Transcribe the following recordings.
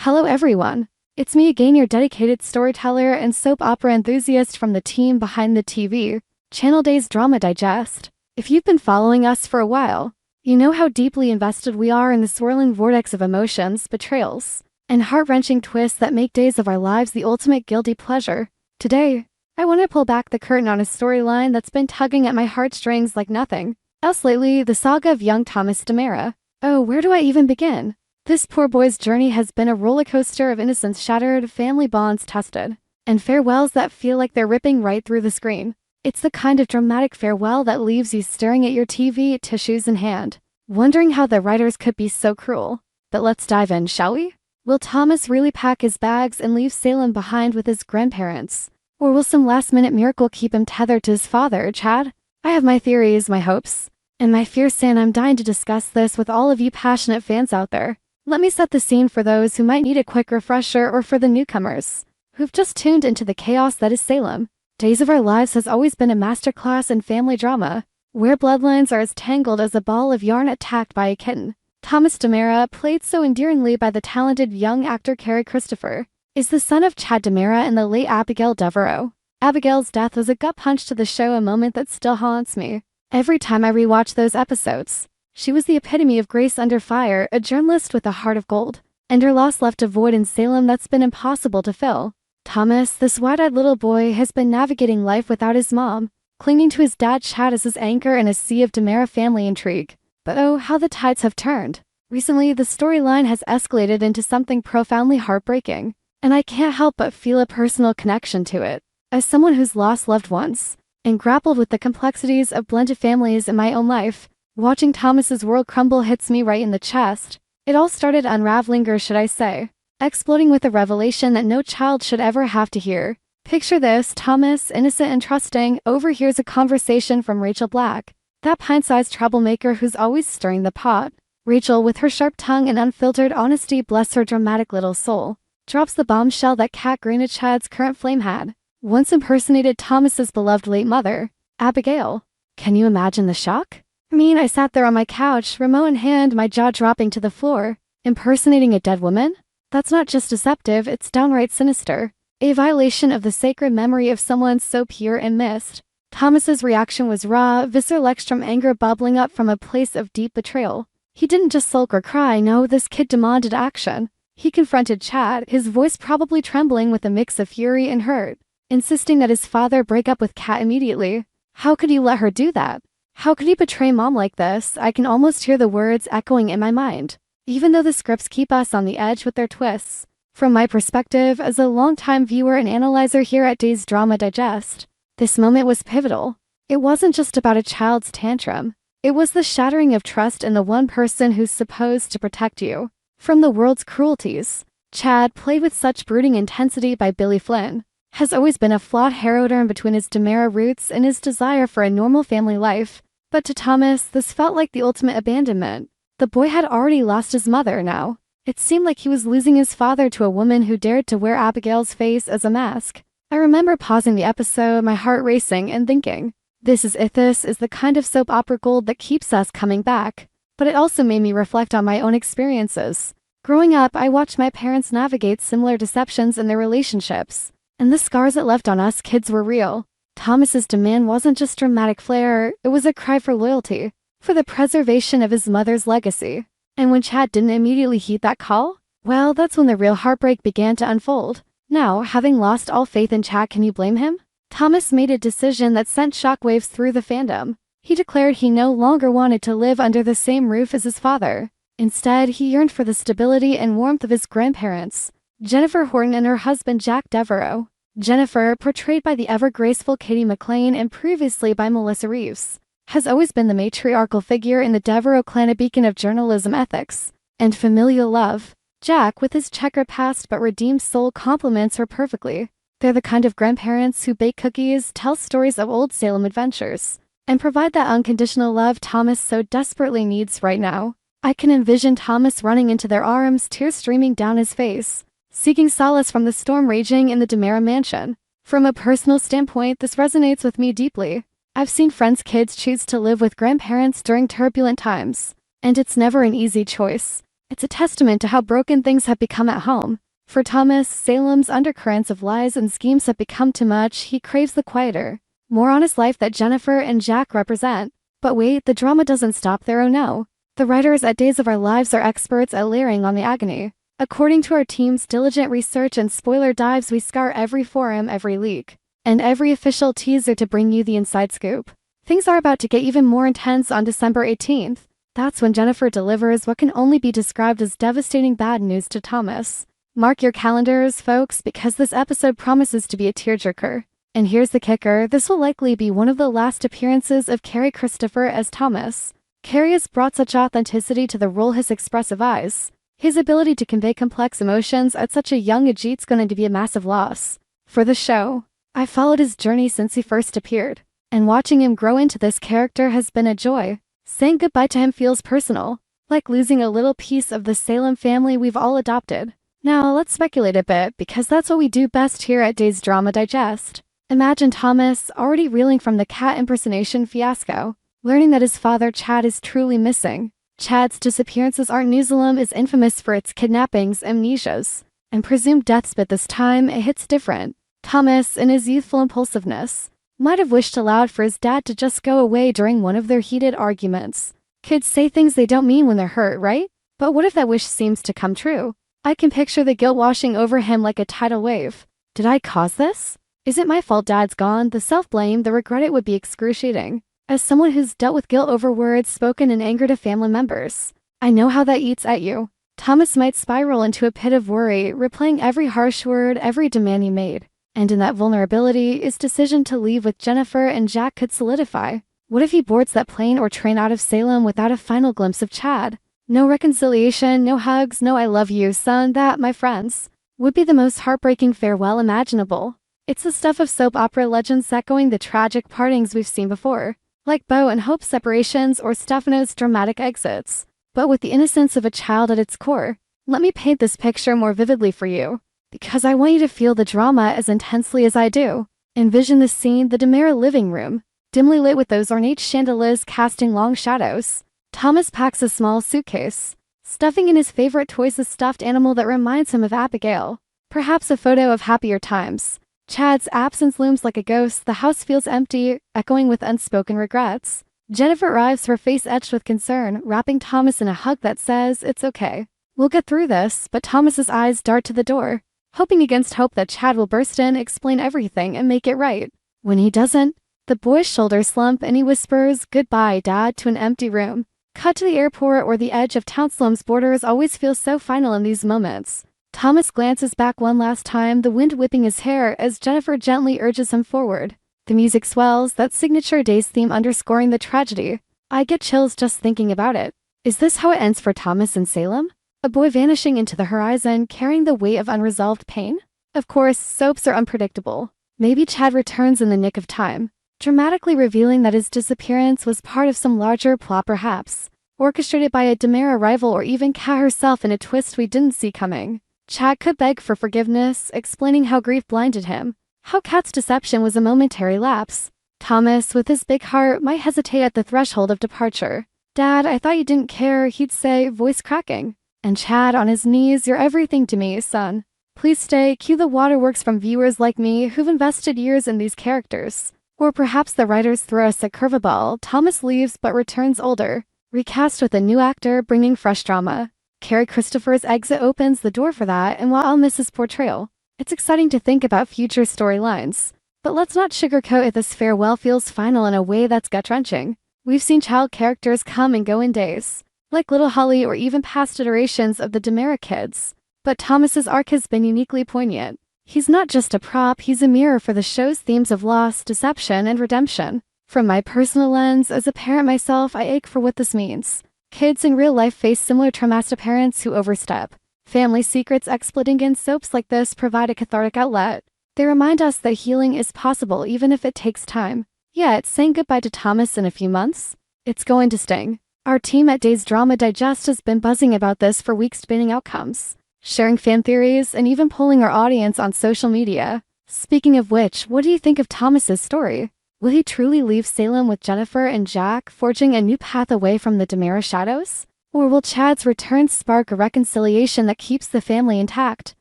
Hello everyone. It's me again, your dedicated storyteller and soap opera enthusiast from the team behind the TV, Channel Days Drama Digest. If you've been following us for a while, you know how deeply invested we are in the swirling vortex of emotions, betrayals, and heart-wrenching twists that make days of our lives the ultimate guilty pleasure. Today, I want to pull back the curtain on a storyline that's been tugging at my heartstrings like nothing else lately, the saga of young Thomas DiMera. Oh, where do I even begin? This poor boy's journey has been a roller coaster of innocence shattered, family bonds tested, and farewells that feel like they're ripping right through the screen. It's the kind of dramatic farewell that leaves you staring at your TV, tissues in hand, wondering how the writers could be so cruel. But let's dive in, shall we? Will Thomas really pack his bags and leave Salem behind with his grandparents? Or will some last-minute miracle keep him tethered to his father, Chad? I have my theories, my hopes, and my fears, and I'm dying to discuss this with all of you passionate fans out there. Let me set the scene for those who might need a quick refresher, or for the newcomers who've just tuned into the chaos that is Salem. Days of Our Lives has always been a masterclass in family drama, where bloodlines are as tangled as a ball of yarn attacked by a kitten. Thomas DiMera, played so endearingly by the talented young actor Kerry Christopher, is the son of Chad DiMera and the late Abigail Devereaux. Abigail's death was a gut punch to the show, a moment that still haunts me every time I rewatch those episodes. She was the epitome of grace under fire, a journalist with a heart of gold, and her loss left a void in Salem that's been impossible to fill. Thomas, this wide-eyed little boy, has been navigating life without his mom, clinging to his dad Chad as his anchor in a sea of DiMera family intrigue. But oh, how the tides have turned. Recently, the storyline has escalated into something profoundly heartbreaking, and I can't help but feel a personal connection to it. As someone who's lost loved ones, and grappled with the complexities of blended families in my own life, watching Thomas's world crumble hits me right in the chest. It all started unraveling, or should I say, exploding with a revelation that no child should ever have to hear. Picture this: Thomas, innocent and trusting, overhears a conversation from Rachel Black, that pint-sized troublemaker who's always stirring the pot. Rachel, with her sharp tongue and unfiltered honesty, bless her dramatic little soul, drops the bombshell that Kat Greenidge, Chad's current flame, had once impersonated Thomas's beloved late mother, Abigail. Can you imagine the shock? I sat there on my couch, remote in hand, my jaw dropping to the floor. Impersonating a dead woman? That's not just deceptive, it's downright sinister. A violation of the sacred memory of someone so pure and missed. Thomas's reaction was raw, visceral extreme anger bubbling up from a place of deep betrayal. He didn't just sulk or cry, no, this kid demanded action. He confronted Chad, his voice probably trembling with a mix of fury and hurt, insisting that his father break up with Kat immediately. How could he let her do that? How could he betray mom like this? I can almost hear the words echoing in my mind, even though the scripts keep us on the edge with their twists. From my perspective, as a longtime viewer and analyzer here at Days Drama Digest, this moment was pivotal. It wasn't just about a child's tantrum. It was the shattering of trust in the one person who's supposed to protect you from the world's cruelties. Chad, played with such brooding intensity by Billy Flynn, has always been a flawed heteroderm between his DiMera roots and his desire for a normal family life. But to Thomas, this felt like the ultimate abandonment. The boy had already lost his mother now. It seemed like he was losing his father to a woman who dared to wear Abigail's face as a mask. I remember pausing the episode, my heart racing, and thinking, this is the kind of soap opera gold that keeps us coming back. But it also made me reflect on my own experiences. Growing up, I watched my parents navigate similar deceptions in their relationships, and the scars it left on us kids were real. Thomas's demand wasn't just dramatic flair, it was a cry for loyalty, for the preservation of his mother's legacy. And when Chad didn't immediately heed that call, well, that's when the real heartbreak began to unfold. Now, having lost all faith in Chad, can you blame him? Thomas made a decision that sent shockwaves through the fandom. He declared he no longer wanted to live under the same roof as his father. Instead, he yearned for the stability and warmth of his grandparents, Jennifer Horton and her husband Jack Devereaux. Jennifer, portrayed by the ever-graceful Katie McLean and previously by Melissa Reeves, has always been the matriarchal figure in the Devereaux clan, a beacon of journalism ethics and familial love. Jack, with his checkered past but redeemed soul, complements her perfectly. They're the kind of grandparents who bake cookies, tell stories of old Salem adventures, and provide that unconditional love Thomas so desperately needs right now. I can envision Thomas running into their arms, tears streaming down his face, seeking solace from the storm raging in the DiMera mansion. From a personal standpoint, this resonates with me deeply. I've seen friends' kids choose to live with grandparents during turbulent times, and it's never an easy choice. It's a testament to how broken things have become at home. For Thomas, Salem's undercurrents of lies and schemes have become too much. He craves the quieter, more honest life that Jennifer and Jack represent. But wait, the drama doesn't stop there, oh no. The writers at Days of Our Lives are experts at layering on the agony. According to our team's diligent research and spoiler dives, we scour every forum, every leak, and every official teaser to bring you the inside scoop. Things are about to get even more intense on December 18th. That's when Jennifer delivers what can only be described as devastating bad news to Thomas. Mark your calendars, folks, because this episode promises to be a tearjerker. And here's the kicker, this will likely be one of the last appearances of Kerry Christopher as Thomas. Kerry has brought such authenticity to the role, his expressive eyes. His ability to convey complex emotions at such a young age is going to be a massive loss for the show. I followed his journey since he first appeared, and watching him grow into this character has been a joy. Saying goodbye to him feels personal, like losing a little piece of the Salem family we've all adopted. Now let's speculate a bit, because that's what we do best here at Days Drama Digest. Imagine Thomas, already reeling from the cat impersonation fiasco, learning that his father Chad is truly missing. Chad's disappearances aren't new. Salem is infamous for its kidnappings, amnesias, and presumed deaths, but this time it hits different. Thomas, in his youthful impulsiveness, might have wished aloud for his dad to just go away during one of their heated arguments. Kids say things they don't mean when they're hurt, right? But what if that wish seems to come true? I can picture the guilt washing over him like a tidal wave. Did I cause this? Is it my fault Dad's gone? The self-blame, the regret, it would be excruciating. As someone who's dealt with guilt over words spoken in anger to family members, I know how that eats at you. Thomas might spiral into a pit of worry, replaying every harsh word, every demand he made. And in that vulnerability, his decision to leave with Jennifer and Jack could solidify. What if he boards that plane or train out of Salem without a final glimpse of Chad? No reconciliation, no hugs, no I love you, son. That, my friends, would be the most heartbreaking farewell imaginable. It's the stuff of soap opera legends echoing the tragic partings we've seen before, like Bo and Hope's separations or Stefano's dramatic exits, but with the innocence of a child at its core. Let me paint this picture more vividly for you, because I want you to feel the drama as intensely as I do. Envision the scene, the DiMera living room, dimly lit with those ornate chandeliers casting long shadows. Thomas packs a small suitcase, stuffing in his favorite toys, a stuffed animal that reminds him of Abigail, perhaps a photo of happier times. Chad's absence looms like a ghost. The house feels empty, echoing with unspoken regrets. Jennifer arrives, her face etched with concern, wrapping Thomas in a hug that says, "It's okay. We'll get through this," but Thomas's eyes dart to the door, hoping against hope that Chad will burst in, explain everything, and make it right. When he doesn't, the boy's shoulders slump and he whispers, "Goodbye, Dad," to an empty room. Cut to the airport or the edge of town. Salem's borders always feel so final in these moments. Thomas glances back one last time, the wind whipping his hair as Jennifer gently urges him forward. The music swells, that signature Days theme underscoring the tragedy. I get chills just thinking about it. Is this how it ends for Thomas and Salem? A boy vanishing into the horizon, carrying the weight of unresolved pain? Of course, soaps are unpredictable. Maybe Chad returns in the nick of time, dramatically revealing that his disappearance was part of some larger plot, perhaps orchestrated by a DiMera rival or even Kat herself in a twist we didn't see coming. Chad could beg for forgiveness, explaining how grief blinded him, how Kat's deception was a momentary lapse. Thomas, with his big heart, might hesitate at the threshold of departure. "Dad, I thought you didn't care," he'd say, voice cracking. And Chad, on his knees, "You're everything to me, son. Please stay." Cue the waterworks from viewers like me who've invested years in these characters. Or perhaps the writers throw us a curveball. Thomas leaves but returns older, recast with a new actor, bringing fresh drama. Kerry Christopher's exit opens the door for that, and while I'll miss his portrayal, it's exciting to think about future storylines. But let's not sugarcoat it, this farewell feels final in a way that's gut-wrenching. We've seen child characters come and go in days, like Little Holly or even past iterations of the DiMera kids. But Thomas's arc has been uniquely poignant. He's not just a prop, he's a mirror for the show's themes of loss, deception, and redemption. From my personal lens, as a parent myself, I ache for what this means. Kids in real life face similar traumas to parents who overstep. Family secrets exploiting in soaps like this provide a cathartic outlet. They remind us that healing is possible even if it takes time. Yet, saying goodbye to Thomas in a few months? It's going to sting. Our team at Days Drama Digest has been buzzing about this for weeks, spinning outcomes, sharing fan theories, and even polling our audience on social media. Speaking of which, what do you think of Thomas's story? Will he truly leave Salem with Jennifer and Jack, forging a new path away from the DiMera shadows? Or will Chad's return spark a reconciliation that keeps the family intact?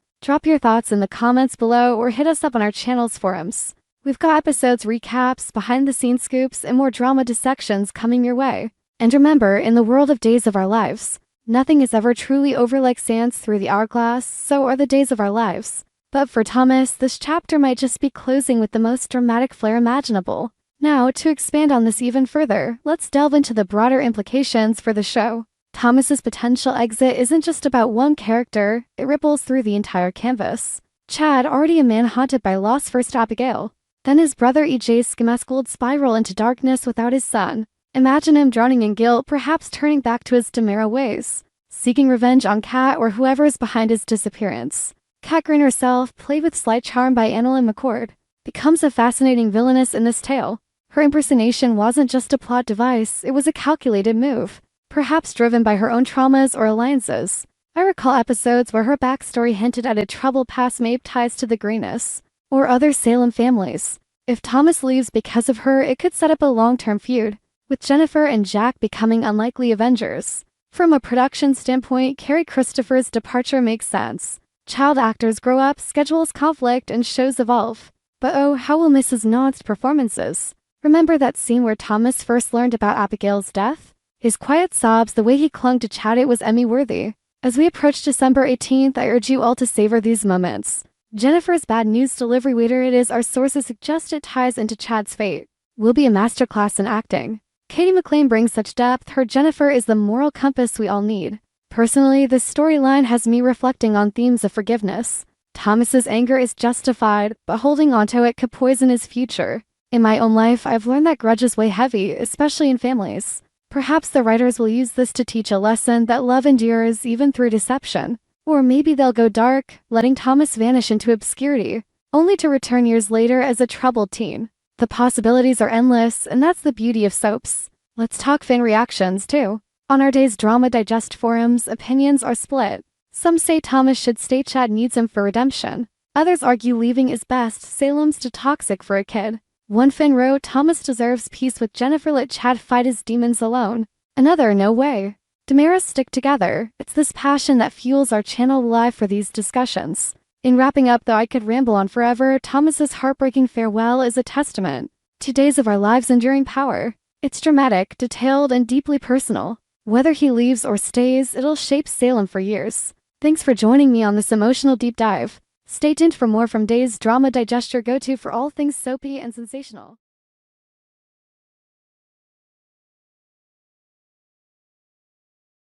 Drop your thoughts in the comments below or hit us up on our channel's forums. We've got episodes recaps, behind-the-scenes scoops, and more drama dissections coming your way. And remember, in the world of Days of Our Lives, nothing is ever truly over like sands through the hourglass, so are the days of our lives. But for Thomas, this chapter might just be closing with the most dramatic flair imaginable. Now, to expand on this even further, let's delve into the broader implications for the show. Thomas's potential exit isn't just about one character, it ripples through the entire canvas. Chad, already a man haunted by loss, first Abigail. Then his brother EJ's schemescled spiral into darkness without his son. Imagine him drowning in guilt, perhaps turning back to his DiMera ways, seeking revenge on Kat or whoever is behind his disappearance. Kat Green herself, played with slight charm by Annalyn McCord, becomes a fascinating villainess in this tale. Her impersonation wasn't just a plot device, it was a calculated move, perhaps driven by her own traumas or alliances. I recall episodes where her backstory hinted at a troubled past, maybe ties to the Greenes or other Salem families. If Thomas leaves because of her, it could set up a long-term feud, with Jennifer and Jack becoming unlikely avengers. From a production standpoint, Carrie Christopher's departure makes sense. Child actors grow up, schedules conflict, and shows evolve. But oh, how will Mrs. Nod's performances? Remember that scene where Thomas first learned about Abigail's death? His quiet sobs, the way he clung to Chad, it was Emmy-worthy. As we approach December 18th, I urge you all to savor these moments. Jennifer's bad news delivery, waiter it is, our sources suggest it ties into Chad's fate. Will be a masterclass in acting. Katie McLean brings such depth, her Jennifer is the moral compass we all need. Personally, this storyline has me reflecting on themes of forgiveness. Thomas's anger is justified, but holding onto it could poison his future. In my own life, I've learned that grudges weigh heavy, especially in families. Perhaps the writers will use this to teach a lesson that love endures even through deception. Or maybe they'll go dark, letting Thomas vanish into obscurity, only to return years later as a troubled teen. The possibilities are endless, and that's the beauty of soaps. Let's talk fan reactions, too. On our Days Drama Digest forums, opinions are split. Some say Thomas should stay, Chad needs him for redemption. Others argue leaving is best, Salem's too toxic for a kid. One fan wrote, Thomas deserves peace with Jennifer, let Chad fight his demons alone. Another, no way. DiMera stick together. It's this passion that fuels our channel live for these discussions. In wrapping up, though I could ramble on forever, Thomas's heartbreaking farewell is a testament to Days of Our Lives' enduring power. It's dramatic, detailed, and deeply personal. Whether he leaves or stays, it'll shape Salem for years. Thanks for joining me on this emotional deep dive. Stay tuned for more from Days Drama Digest, your go-to for all things soapy and sensational.